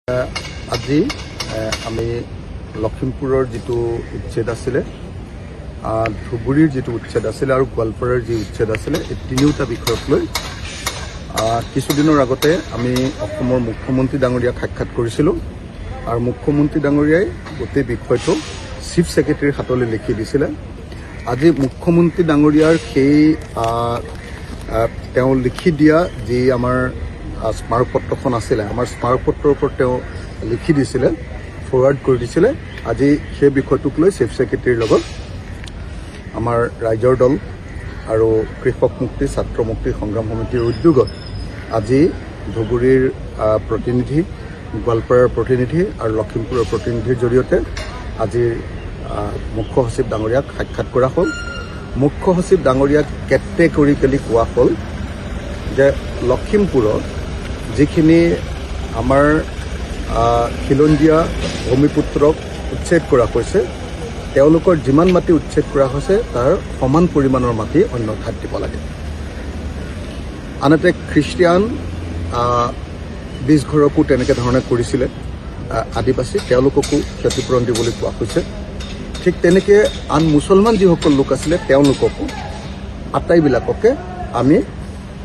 আজি আমি লখিমপুৰৰ যেটো উচ্ছেদ আছিল ধুবুৰীৰ যেটো উচ্ছেদ আছিল আৰু গোৱালপাৰাৰ যে উচ্ছেদ আছিল এই তিনিটা বিষয়ক লৈ কিছুদিনৰ আগতে আমি অসমৰ মুখ্যমন্ত্ৰী ডাঙৰীয়াক সাক্ষাৎ কৰিছিলো আৰু মুখ্যমন্ত্ৰী ডাঙৰীয়াই গোটেই বিষয়টো চিফ সেক্ৰেটাৰীৰ হাতলৈ লিখি দিছিল। আজি মুখ্যমন্ত্ৰী ডাঙৰীয়াৰ সেই তেওঁ লিখি দিয়া যে আমাৰ স্মাৰকপত্ৰখন আছিল আমাৰ স্মাৰকপত্ৰৰ ওপৰত তেওঁ লিখি দিছিল ফৰৱাৰ্ড কৰি দিছিল। আজি সেই বিষয়টোক লৈ চিফ সেক্ৰেটাৰীৰ লগত আমাৰ ৰাইজৰ দল আৰু কৃষক মুক্তি ছাত্ৰ মুক্তি সংগ্ৰাম সমিতিৰ উদ্যোগত আজি ধুবুৰীৰ প্ৰতিনিধি গোৱালপাৰাৰ প্ৰতিনিধি আৰু লখিমপুৰৰ প্ৰতিনিধিৰ জৰিয়তে আজিৰ মুখ্য সচিব ডাঙৰীয়াক সাক্ষাৎ কৰা হ'ল। মুখ্য সচিব ডাঙৰীয়াক কেটেগৰিকেলি কোৱা হ'ল যে লখিমপুৰত যিখিনি আমাৰ খিলঞ্জীয়া ভূমিপুত্ৰক উচ্ছেদ কৰা হৈছে তেওঁলোকৰ যিমান মাটি উচ্ছেদ কৰা হৈছে তাৰ সমান পৰিমাণৰ মাটি অন্য ঠাইত দিব লাগে। আনহাতে খ্ৰীষ্টিয়ান 20 ঘৰকো তেনেকৈ ধৰণে কৰিছিলে আদিবাসী তেওঁলোককো ক্ষতিপূৰণ দিবলৈ কোৱা হৈছে। ঠিক তেনেকৈ আন মুছলমান যিসকল লোক আছিলে তেওঁলোককো আটাইবিলাককে আমি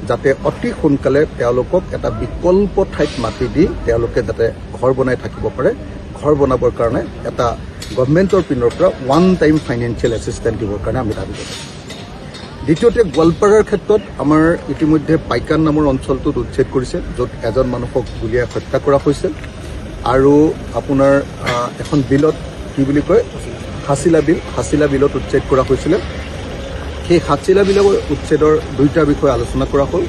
যাতে অতি সোনকালে তেওঁলোকক এটা বিকল্প ঠাইত মাটি দি তেওঁলোকে যাতে ঘৰ বনাই থাকিব পাৰে ঘৰ বনাবৰ কাৰণে এটা গভৰ্ণমেণ্টৰ পিনৰ পৰা ওৱান টাইম ফাইনেন্সিয়েল এছিষ্টেণ্ট দিবৰ কাৰণে আমি দাবী কৰিছোঁ। দ্বিতীয়তে গোৱালপাৰাৰ ক্ষেত্ৰত আমাৰ ইতিমধ্যে পাইকান নামৰ অঞ্চলটোত উচ্ছেদ কৰিছে য'ত এজন মানুহক গুলীয়াই হত্যা কৰা হৈছে আৰু আপোনাৰ এখন বিলত কি বুলি কয় হাছিলা বিলত উচ্ছেদ কৰা হৈছিলে। সেই হাছিলা বিলৰ উচ্ছেদৰ দুইটা বিষয় আলোচনা কৰা হ'ল,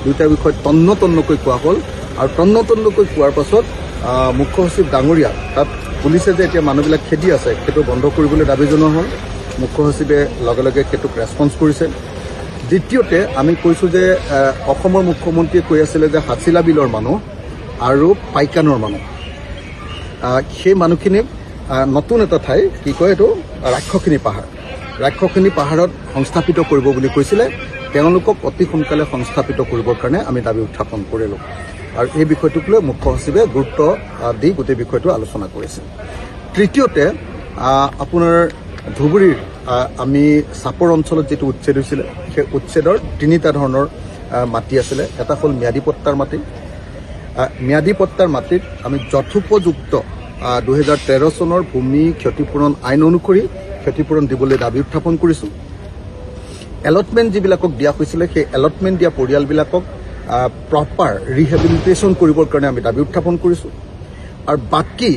দুইটা বিষয় তন্নতন্নকৈ কোৱা হ'ল আৰু তন্নতন্নকৈ কোৱাৰ পাছত মুখ্য সচিব ডাঙৰীয়া তাত পুলিচে যে এতিয়া মানুহবিলাক খেদি আছে সেইটো বন্ধ কৰিবলৈ দাবী জনোৱা হ'ল। মুখ্য সচিবে লগে লগে সেইটোক ৰেছপন্স কৰিছে। দ্বিতীয়তে আমি কৈছোঁ যে অসমৰ মুখ্যমন্ত্ৰীয়ে কৈ আছিলে যে হাছিলা বিলৰ মানুহ আৰু পাইকানৰ মানুহ সেই মানুহখিনিক নতুন এটা ঠাই কি কয় এইটো ৰাক্ষসিনী পাহাৰত সংস্থাপিত কৰিব বুলি কৈছিলে। তেওঁলোকক অতি সোনকালে সংস্থাপিত কৰিবৰ কাৰণে আমি দাবী উত্থাপন কৰিলোঁ আৰু এই বিষয়টোক লৈ মুখ্য সচিবে গুৰুত্ব দি গোটেই বিষয়টো আলোচনা কৰিছে। তৃতীয়তে আপোনাৰ ধুবুৰীৰ আমি চাপৰ অঞ্চলত যিটো উচ্ছেদ হৈছিলে সেই উচ্ছেদৰ তিনিটা ধৰণৰ মাটি আছিলে। এটা হ'ল ম্যাদী পট্টাৰ মাটি। ম্যাদী পট্টাৰ মাটিত আমি যথোপযুক্ত 2013 চনৰ ভূমি ক্ষতিপূৰণ আইন অনুসৰি ক্ষতিপূৰণ দিবলৈ দাবী উত্থাপন কৰিছোঁ। এলটমেণ্ট যিবিলাকক দিয়া হৈছিলে সেই এলটমেণ্ট দিয়া পৰিয়ালবিলাকক প্ৰপাৰ ৰিহেবিলিটেশ্যন কৰিবৰ কাৰণে আমি দাবী উত্থাপন কৰিছোঁ আৰু বাকী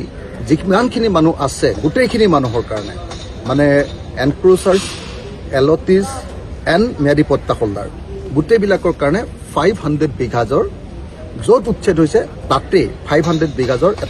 যিমানখিনি মানুহ আছে গোটেইখিনি মানুহৰ কাৰণে মানে এনক্ৰোচাৰ্ছ এলটিজ এণ্ড ম্যাদী পট্টা হোল্ডাৰ গোটেইবিলাকৰ কাৰণে 500 বিঘাজৰ য'ত উচ্ছেদ হৈছে তাতেই 500 বিঘাজৰ এটা